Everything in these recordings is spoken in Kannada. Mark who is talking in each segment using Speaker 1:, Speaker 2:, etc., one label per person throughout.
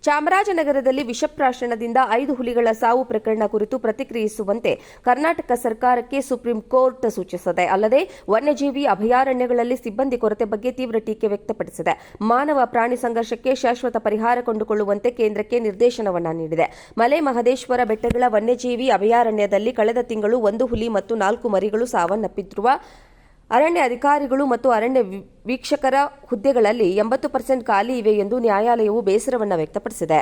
Speaker 1: ಚಾಮರಾಜನಗರದಲ್ಲಿ ವಿಷಪ್ರಾಶನದಿಂದ 5 ಹುಲಿಗಳ ಸಾವು ಪ್ರಕರಣ ಕುರಿತು ಪ್ರತಿಕ್ರಿಯಿಸುವಂತೆ ಕರ್ನಾಟಕ ಸರ್ಕಾರಕ್ಕೆ ಸುಪ್ರೀಂ ಕೋರ್ಟ್ ಸೂಚಿಸಿದೆ. ಅಲ್ಲದೆ ವನ್ಯಜೀವಿ ಅಭಯಾರಣ್ಯಗಳಲ್ಲಿ ಸಿಬ್ಬಂದಿ ಕೊರತೆ ಬಗ್ಗೆ ತೀವ್ರ ಟೀಕೆ ವ್ಯಕ್ತಪಡಿಸಿದೆ. ಮಾನವ ಪ್ರಾಣಿ ಸಂಘರ್ಷಕ್ಕೆ ಶಾಶ್ವತ ಪರಿಹಾರ ಕಂಡುಕೊಳ್ಳುವಂತೆ ಕೇಂದ್ರಕ್ಕೆ ನಿರ್ದೇಶನವನ್ನು ನೀಡಿದೆ. ಮಲೆ ಮಹದೇಶ್ವರ ಬೆಟ್ಟಗಳ ವನ್ಯಜೀವಿ ಅಭಯಾರಣ್ಯದಲ್ಲಿ ಕಳೆದ ತಿಂಗಳು 1 ಹುಲಿ ಮತ್ತು 4 ಮರಿಗಳು ಸಾವನ್ನಪ್ಪಿರುವ ಅರಣ್ಯ ಅಧಿಕಾರಿಗಳು ಮತ್ತು ಅರಣ್ಯ ವೀಕ್ಷಕರ ಹುದ್ದೆಗಳಲ್ಲಿ 80% ಖಾಲಿ ಇವೆ ಎಂದು ನ್ಯಾಯಾಲಯವು ಬೇಸರವನ್ನು ವ್ಯಕ್ತಪಡಿಸಿದೆ.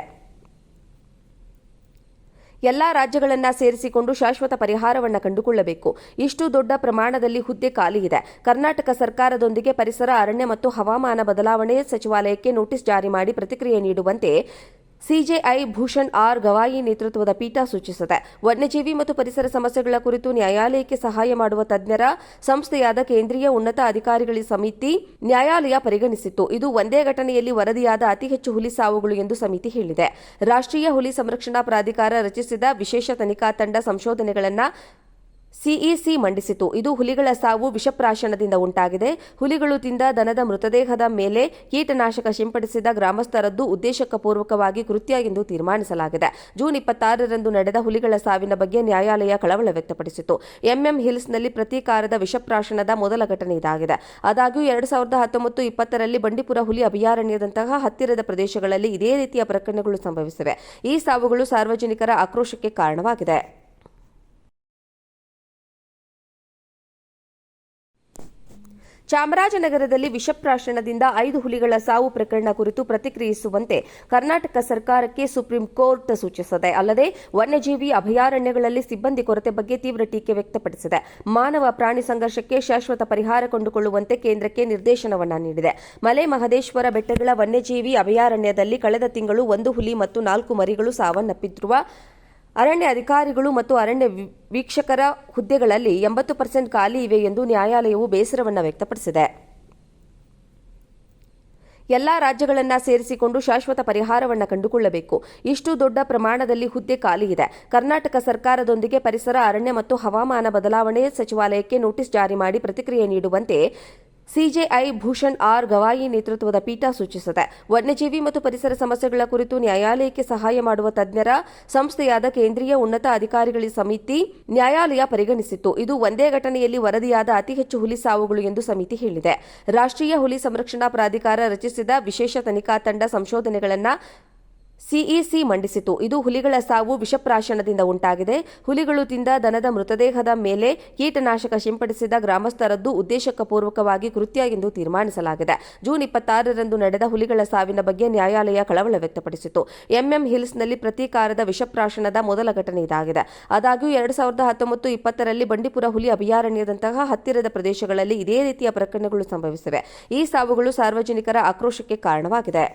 Speaker 1: ಎಲ್ಲಾ ರಾಜ್ಯಗಳನ್ನು ಸೇರಿಸಿಕೊಂಡು ಶಾಶ್ವತ ಪರಿಹಾರವನ್ನು ಕಂಡುಕೊಳ್ಳಬೇಕು. ಇಷ್ಟು ದೊಡ್ಡ ಪ್ರಮಾಣದಲ್ಲಿ ಹುದ್ದೆ ಖಾಲಿ ಇದೆ. ಕರ್ನಾಟಕ ಸರ್ಕಾರದೊಂದಿಗೆ ಪರಿಸರ, ಅರಣ್ಯ ಮತ್ತು ಹವಾಮಾನ ಬದಲಾವಣೆ ಸಚಿವಾಲಯಕ್ಕೆ ನೋಟಿಸ್ ಜಾರಿ ಮಾಡಿ ಪ್ರತಿಕ್ರಿಯೆ ನೀಡುವಂತೆ ಸಿಜೆಐ ಭೂಷಣ್ ಆರ್ ಗವಾಯಿ ನೇತೃತ್ವದ ಪೀಠ ಸೂಚಿಸಿದೆ. ವನ್ಯಜೀವಿ ಮತ್ತು ಪರಿಸರ ಸಮಸ್ಯೆಗಳ ಕುರಿತು ನ್ಯಾಯಾಲಯಕ್ಕೆ ಸಹಾಯ ಮಾಡುವ ತಜ್ಞರ ಸಂಸ್ಥೆಯಾದ ಕೇಂದ್ರೀಯ ಉನ್ನತ ಅಧಿಕಾರಿಗಳ ಸಮಿತಿ ನ್ಯಾಯಾಲಯ ಪರಿಗಣಿಸಿತ್ತು. ಇದು ಒಂದೇ ಘಟನೆಯಲ್ಲಿ ವರದಿಯಾದ ಅತಿ ಹೆಚ್ಚು ಹುಲಿ ಸಾವುಗಳು ಎಂದು ಸಮಿತಿ ಹೇಳಿದೆ. ರಾಷ್ಟ್ರೀಯ ಹುಲಿ ಸಂರಕ್ಷಣಾ ಪ್ರಾಧಿಕಾರ ರಚಿಸಿದ ವಿಶೇಷ ತನಿಖಾ ತಂಡ ಸಂಶೋಧನೆಗಳನ್ನು ಸಿಇಸಿ ಮಂಡಿಸಿತು. ಇದು ಹುಲಿಗಳ ಸಾವು ವಿಷಪ್ರಾಶನದಿಂದ ಉಂಟಾಗಿದೆ. ಹುಲಿಗಳು ತಿಂದ ದನದ ಮೃತದೇಹದ ಮೇಲೆ ಕೀಟನಾಶಕ ಸಿಂಪಡಿಸಿದ ಗ್ರಾಮಸ್ಥರದ್ದು ಉದ್ದೇಶಪೂರ್ವಕವಾಗಿ ಕೃತ್ಯ ಎಂದು ತೀರ್ಮಾನಿಸಲಾಗಿದೆ. ಜೂನ್ 26ರಂದು ನಡೆದ ಹುಲಿಗಳ ಸಾವಿನ ಬಗ್ಗೆ ನ್ಯಾಯಾಲಯ ಕಳವಳ ವ್ಯಕ್ತಪಡಿಸಿತು. ಎಂಎಂ ಹಿಲ್ಸ್ನಲ್ಲಿ ಪ್ರತೀಕಾರದ ವಿಷಪ್ರಾಶನದ ಮೊದಲ ಘಟನೆ ಇದಾಗಿದೆ. ಆದಾಗ್ಯೂ 2019-20ರಲ್ಲಿ ಬಂಡೀಪುರ ಹುಲಿ ಅಭಯಾರಣ್ಯದಂತಹ ಹತ್ತಿರದ ಪ್ರದೇಶಗಳಲ್ಲಿ ಇದೇ ರೀತಿಯ ಪ್ರಕರಣಗಳು ಸಂಭವಿಸಿವೆ. ಈ ಸಾವುಗಳು ಸಾರ್ವಜನಿಕರ ಆಕ್ರೋಶಕ್ಕೆ ಕಾರಣವಾಗಿದೆ. ಚಾಮರಾಜನಗರದಲ್ಲಿ ವಿಷಪ್ರಾಶನದಿಂದ 5 ಹುಲಿಗಳ ಸಾವು ಪ್ರಕರಣ ಕುರಿತು ಪ್ರತಿಕ್ರಿಯಿಸುವಂತೆ ಕರ್ನಾಟಕ ಸರ್ಕಾರಕ್ಕೆ ಸುಪ್ರೀಂ ಕೋರ್ಟ್ ಸೂಚಿಸಿದೆ. ಅಲ್ಲದೆ ವನ್ಯಜೀವಿ ಅಭಯಾರಣ್ಯಗಳಲ್ಲಿ ಸಿಬ್ಬಂದಿ ಕೊರತೆ ಬಗ್ಗೆ ತೀವ್ರ ಟೀಕೆ ವ್ಯಕ್ತಪಡಿಸಿದೆ. ಮಾನವ ಪ್ರಾಣಿ ಸಂಘರ್ಷಕ್ಕೆ ಶಾಶ್ವತ ಪರಿಹಾರ ಕಂಡುಕೊಳ್ಳುವಂತೆ ಕೇಂದ್ರಕ್ಕೆ ನಿರ್ದೇಶನವನ್ನು ನೀಡಿದೆ. ಮಲೆ ಮಹದೇಶ್ವರ ಬೆಟ್ಟಗಳ ವನ್ಯಜೀವಿ ಅಭಯಾರಣ್ಯದಲ್ಲಿ ಕಳೆದ ತಿಂಗಳು 1 ಹುಲಿ ಮತ್ತು 4 ಮರಿಗಳು ಸಾವನ್ನಪ್ಪಿರುವ ಅರಣ್ಯ ಅಧಿಕಾರಿಗಳು ಮತ್ತು ಅರಣ್ಯ ವೀಕ್ಷಕರ ಹುದ್ದೆಗಳಲ್ಲಿ 80% ಖಾಲಿ ಇವೆ ಎಂದು ನ್ಯಾಯಾಲಯವು ಬೇಸರವನ್ನು ವ್ಯಕ್ತಪಡಿಸಿದೆ. ಎಲ್ಲಾ ರಾಜ್ಯಗಳನ್ನು ಸೇರಿಸಿಕೊಂಡು ಶಾಶ್ವತ ಪರಿಹಾರವನ್ನು ಕಂಡುಕೊಳ್ಳಬೇಕು. ಇಷ್ಟು ದೊಡ್ಡ ಪ್ರಮಾಣದಲ್ಲಿ ಹುದ್ದೆ ಖಾಲಿ ಇದೆ. ಕರ್ನಾಟಕ ಸರ್ಕಾರದೊಂದಿಗೆ ಪರಿಸರ, ಅರಣ್ಯ ಮತ್ತು ಹವಾಮಾನ ಬದಲಾವಣೆ ಸಚಿವಾಲಯಕ್ಕೆ ನೋಟಿಸ್ ಜಾರಿ ಮಾಡಿ ಪ್ರತಿಕ್ರಿಯೆ ನೀಡುವಂತೆ ಸಿಜೆಐ ಭೂಷಣ್ ಆರ್ ಗವಾಯಿ ನೇತೃತ್ವದ ಪೀಠ ಸೂಚಿಸಿದೆ. ವನ್ಯಜೀವಿ ಮತ್ತು ಪರಿಸರ ಸಮಸ್ಯೆಗಳ ಕುರಿತು ನ್ಯಾಯಾಲಯಕ್ಕೆ ಸಹಾಯ ಮಾಡುವ ತಜ್ಞರ ಸಂಸ್ಥೆಯಾದ ಕೇಂದ್ರೀಯ ಉನ್ನತ ಅಧಿಕಾರಿಗಳ ಸಮಿತಿ ನ್ಯಾಯಾಲಯ ಪರಿಗಣಿಸಿತ್ತು. ಇದು ಒಂದೇ ಘಟನೆಯಲ್ಲಿ ವರದಿಯಾದ ಅತಿ ಹೆಚ್ಚು ಹುಲಿ ಸಾವುಗಳು ಎಂದು ಸಮಿತಿ ಹೇಳಿದೆ. ರಾಷ್ಟ್ರೀಯ ಹುಲಿ ಸಂರಕ್ಷಣಾ ಪ್ರಾಧಿಕಾರ ರಚಿಸಿದ ವಿಶೇಷ ತನಿಖಾ ತಂಡ ಸಂಶೋಧನೆಗಳನ್ನು ಸಿಇಸಿ ಮಂಡಿಸಿತು. ಇದು ಹುಲಿಗಳ ಸಾವು ವಿಷಪ್ರಾಶನದಿಂದ ಉಂಟಾಗಿದೆ. ಹುಲಿಗಳು ತಿಂದ ದನದ ಮೃತದೇಹದ ಮೇಲೆ ಕೀಟನಾಶಕ ಸಿಂಪಡಿಸಿದ ಗ್ರಾಮಸ್ಥರದ್ದು ಉದ್ದೇಶಪೂರ್ವಕವಾಗಿ ಕೃತ್ಯ ಎಂದು ತೀರ್ಮಾನಿಸಲಾಗಿದೆ. ಜೂನ್ 26ರಂದು ನಡೆದ ಹುಲಿಗಳ ಸಾವಿನ ಬಗ್ಗೆ ನ್ಯಾಯಾಲಯ ಕಳವಳ ವ್ಯಕ್ತಪಡಿಸಿತು. ಎಂಎಂ ಹಿಲ್ಸ್ನಲ್ಲಿ ಪ್ರತೀಕಾರದ ವಿಷಪ್ರಾಶನದ ಮೊದಲ ಘಟನೆ ಇದಾಗಿದೆ. ಆದಾಗ್ಯೂ 2019-20ರಲ್ಲಿ ಬಂಡೀಪುರ ಹುಲಿ ಅಭಯಾರಣ್ಯದಂತಹ ಹತ್ತಿರದ ಪ್ರದೇಶಗಳಲ್ಲಿ ಇದೇ ರೀತಿಯ ಪ್ರಕರಣಗಳು ಸಂಭವಿಸಿವೆ. ಈ ಸಾವುಗಳು ಸಾರ್ವಜನಿಕರ ಆಕ್ರೋಶಕ್ಕೆ ಕಾರಣವಾಗಿದೆ.